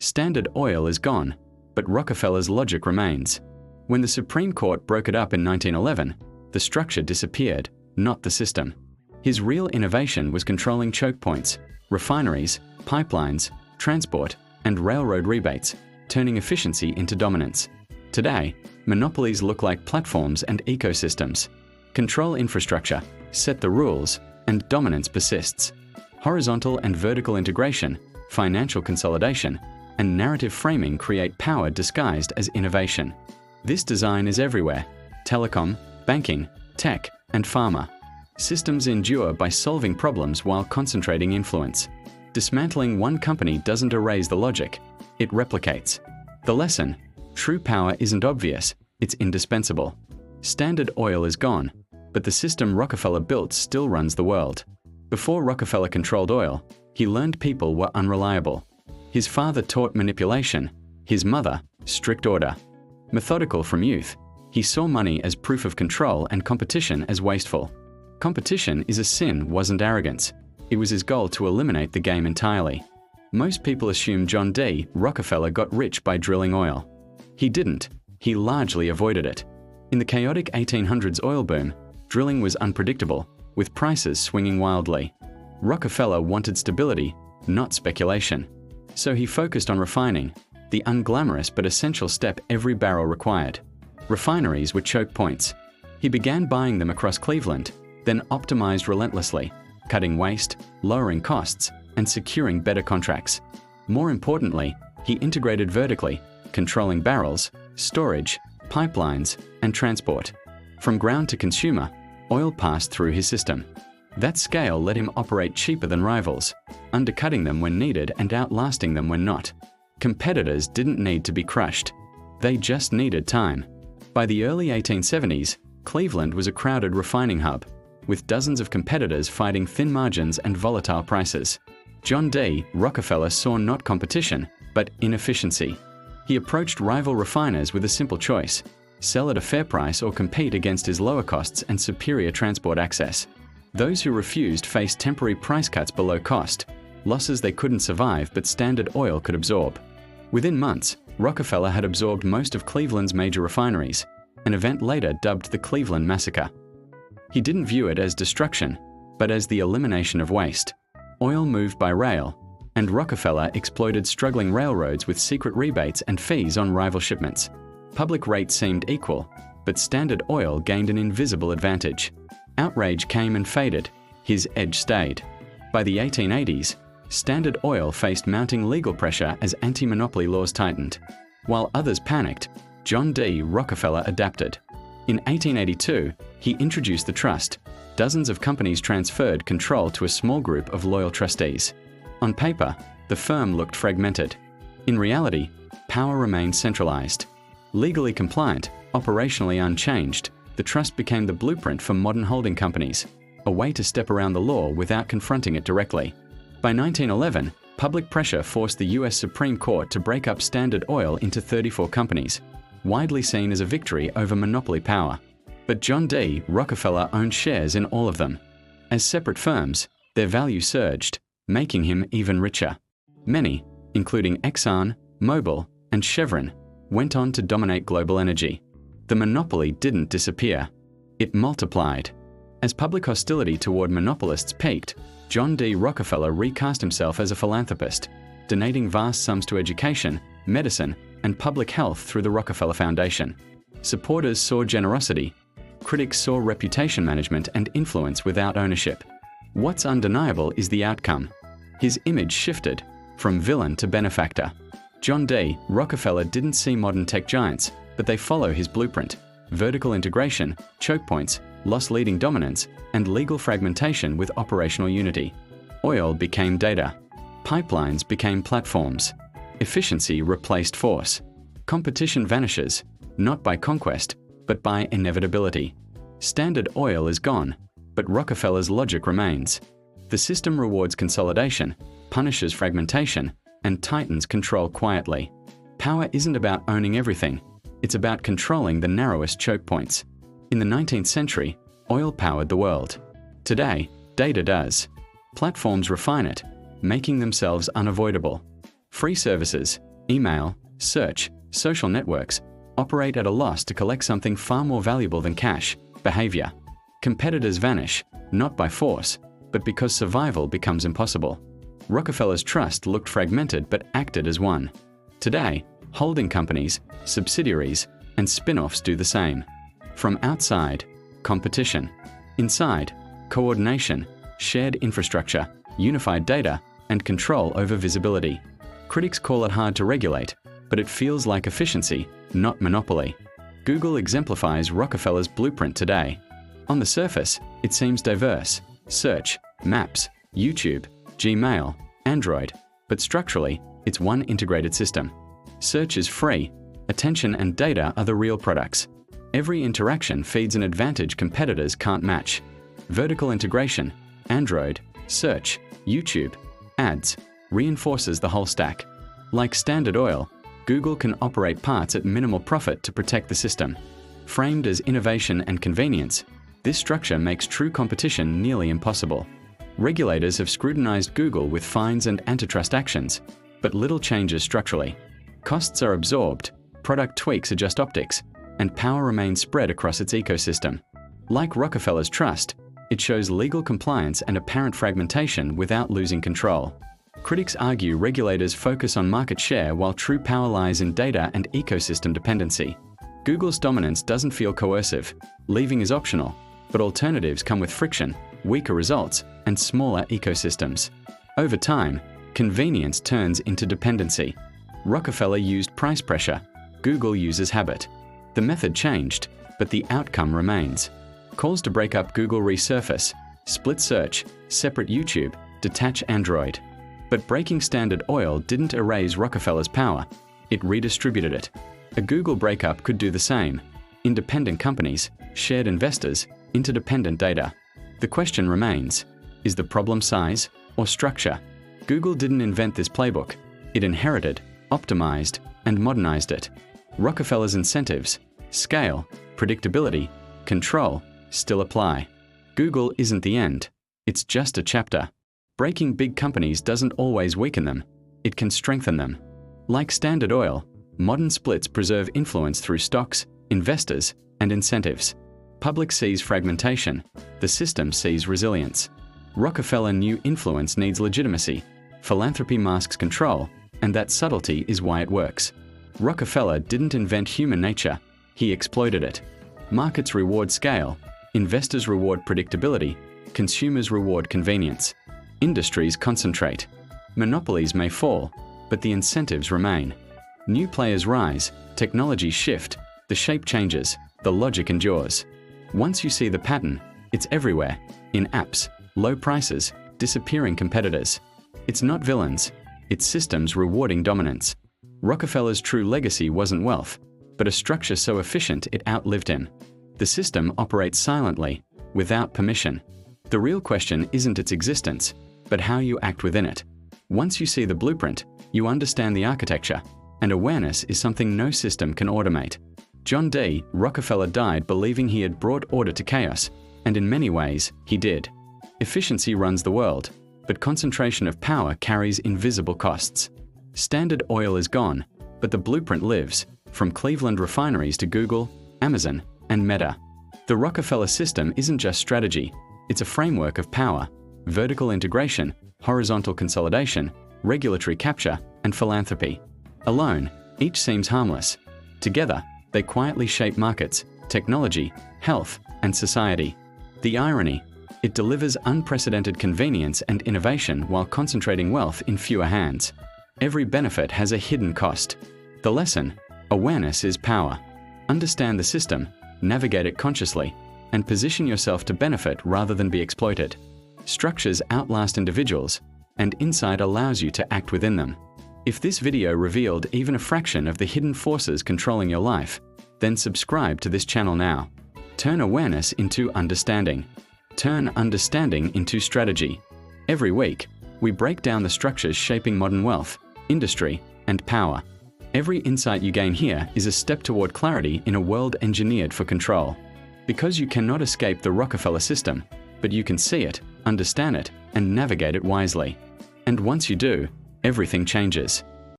Standard Oil is gone, but Rockefeller's logic remains. When the Supreme Court broke it up in 1911, the structure disappeared, not the system. His real innovation was controlling choke points, refineries, pipelines, transport, and railroad rebates, turning efficiency into dominance. Today, monopolies look like platforms and ecosystems. Control infrastructure, set the rules, and dominance persists. Horizontal and vertical integration, financial consolidation, and narrative framing create power disguised as innovation. This design is everywhere: telecom, banking, tech, and pharma. Systems endure by solving problems while concentrating influence. Dismantling one company doesn't erase the logic, it replicates. The lesson: true power isn't obvious, it's indispensable. Standard Oil is gone, but the system Rockefeller built still runs the world. Before Rockefeller controlled oil, he learned people were unreliable. His father taught manipulation, his mother, strict order. Methodical from youth, he saw money as proof of control and competition as wasteful. Competition is a sin wasn't arrogance. It was his goal to eliminate the game entirely. Most people assume John D. Rockefeller got rich by drilling oil. He didn't. He largely avoided it. In the chaotic 1800s oil boom, drilling was unpredictable, with prices swinging wildly. Rockefeller wanted stability, not speculation. So he focused on refining, the unglamorous but essential step every barrel required. Refineries were choke points. He began buying them across Cleveland, then optimized relentlessly, cutting waste, lowering costs, and securing better contracts. More importantly, he integrated vertically, controlling barrels, storage, pipelines, and transport. From ground to consumer, oil passed through his system. That scale let him operate cheaper than rivals, undercutting them when needed and outlasting them when not. Competitors didn't need to be crushed. They just needed time. By the early 1870s, Cleveland was a crowded refining hub, with dozens of competitors fighting thin margins and volatile prices. John D. Rockefeller saw not competition, but inefficiency. He approached rival refiners with a simple choice: sell at a fair price or compete against his lower costs and superior transport access. Those who refused faced temporary price cuts below cost, losses they couldn't survive but Standard Oil could absorb. Within months, Rockefeller had absorbed most of Cleveland's major refineries, an event later dubbed the Cleveland Massacre. He didn't view it as destruction, but as the elimination of waste. Oil moved by rail, and Rockefeller exploited struggling railroads with secret rebates and fees on rival shipments. Public rates seemed equal, but Standard Oil gained an invisible advantage. Outrage came and faded, his edge stayed. By the 1880s, Standard Oil faced mounting legal pressure as anti-monopoly laws tightened. While others panicked, John D. Rockefeller adapted. In 1882, he introduced the trust. Dozens of companies transferred control to a small group of loyal trustees. On paper, the firm looked fragmented. In reality, power remained centralized. Legally compliant, operationally unchanged, the trust became the blueprint for modern holding companies, a way to step around the law without confronting it directly. By 1911, public pressure forced the US Supreme Court to break up Standard Oil into 34 companies, widely seen as a victory over monopoly power. But John D. Rockefeller owned shares in all of them. As separate firms, their value surged, making him even richer. Many, including Exxon, Mobil, and Chevron, went on to dominate global energy. The monopoly didn't disappear. It multiplied. As public hostility toward monopolists peaked, John D. Rockefeller recast himself as a philanthropist, donating vast sums to education, medicine, and public health through the Rockefeller Foundation. Supporters saw generosity. Critics saw reputation management and influence without ownership. What's undeniable is the outcome. His image shifted from villain to benefactor. John D. Rockefeller didn't see modern tech giants, but they follow his blueprint: vertical integration, choke points, loss-leading dominance, and legal fragmentation with operational unity. Oil became data. Pipelines became platforms. Efficiency replaced force. Competition vanishes, not by conquest, but by inevitability. Standard Oil is gone, but Rockefeller's logic remains. The system rewards consolidation, punishes fragmentation, and tightens control quietly. Power isn't about owning everything. It's about controlling the narrowest choke points. In the 19th century, oil powered the world. Today, data does. Platforms refine it, making themselves unavoidable. Free services, email, search, social networks, operate at a loss to collect something far more valuable than cash: behavior. Competitors vanish, not by force, but because survival becomes impossible. Rockefeller's trust looked fragmented but acted as one. Today, holding companies, subsidiaries, and spin-offs do the same. From outside, competition. Inside, coordination, shared infrastructure, unified data, and control over visibility. Critics call it hard to regulate, but it feels like efficiency, not monopoly. Google exemplifies Rockefeller's blueprint today. On the surface, it seems diverse: search, maps, YouTube, Gmail, Android, but structurally, it's one integrated system. Search is free. Attention and data are the real products. Every interaction feeds an advantage competitors can't match. Vertical integration, Android, search, YouTube, ads, reinforces the whole stack. Like Standard Oil, Google can operate parts at minimal profit to protect the system. Framed as innovation and convenience, this structure makes true competition nearly impossible. Regulators have scrutinized Google with fines and antitrust actions, but little changes structurally. Costs are absorbed, product tweaks adjust optics, and power remains spread across its ecosystem. Like Rockefeller's trust, it shows legal compliance and apparent fragmentation without losing control. Critics argue regulators focus on market share while true power lies in data and ecosystem dependency. Google's dominance doesn't feel coercive, leaving is optional, but alternatives come with friction, weaker results, and smaller ecosystems. Over time, convenience turns into dependency. Rockefeller used price pressure. Google uses habit. The method changed, but the outcome remains. Calls to break up Google resurface: split search, separate YouTube, detach Android. But breaking Standard Oil didn't erase Rockefeller's power, it redistributed it. A Google breakup could do the same: independent companies, shared investors, interdependent data. The question remains: is the problem size or structure? Google didn't invent this playbook. It inherited, optimized, and modernized it. Rockefeller's incentives, scale, predictability, control, still apply. Google isn't the end. It's just a chapter. Breaking big companies doesn't always weaken them. It can strengthen them. Like Standard Oil, modern splits preserve influence through stocks, investors, and incentives. Public sees fragmentation. The system sees resilience. Rockefeller knew influence needs legitimacy. Philanthropy masks control, and that subtlety is why it works. Rockefeller didn't invent human nature. He exploited it. Markets reward scale. Investors reward predictability. Consumers reward convenience. Industries concentrate. Monopolies may fall, but the incentives remain. New players rise, technologies shift, the shape changes, the logic endures. Once you see the pattern, it's everywhere: in apps, low prices, disappearing competitors. It's not villains, it's systems rewarding dominance. Rockefeller's true legacy wasn't wealth, but a structure so efficient it outlived him. The system operates silently, without permission. The real question isn't its existence, but how you act within it. Once you see the blueprint, you understand the architecture, and awareness is something no system can automate. John D. Rockefeller died believing he had brought order to chaos, and in many ways, he did. Efficiency runs the world, but concentration of power carries invisible costs. Standard Oil is gone, but the blueprint lives, from Cleveland refineries to Google, Amazon, and Meta. The Rockefeller system isn't just strategy, it's a framework of power: vertical integration, horizontal consolidation, regulatory capture, and philanthropy. Alone, each seems harmless. Together, they quietly shape markets, technology, health, and society. The irony: it delivers unprecedented convenience and innovation while concentrating wealth in fewer hands. Every benefit has a hidden cost. The lesson: awareness is power. Understand the system, navigate it consciously, and position yourself to benefit rather than be exploited. Structures outlast individuals, and insight allows you to act within them. If this video revealed even a fraction of the hidden forces controlling your life, then subscribe to this channel now. Turn awareness into understanding. Turn understanding into strategy. Every week, we break down the structures shaping modern wealth, industry, and power. Every insight you gain here is a step toward clarity in a world engineered for control. Because you cannot escape the Rockefeller system, but you can see it, understand it, and navigate it wisely. And once you do, everything changes.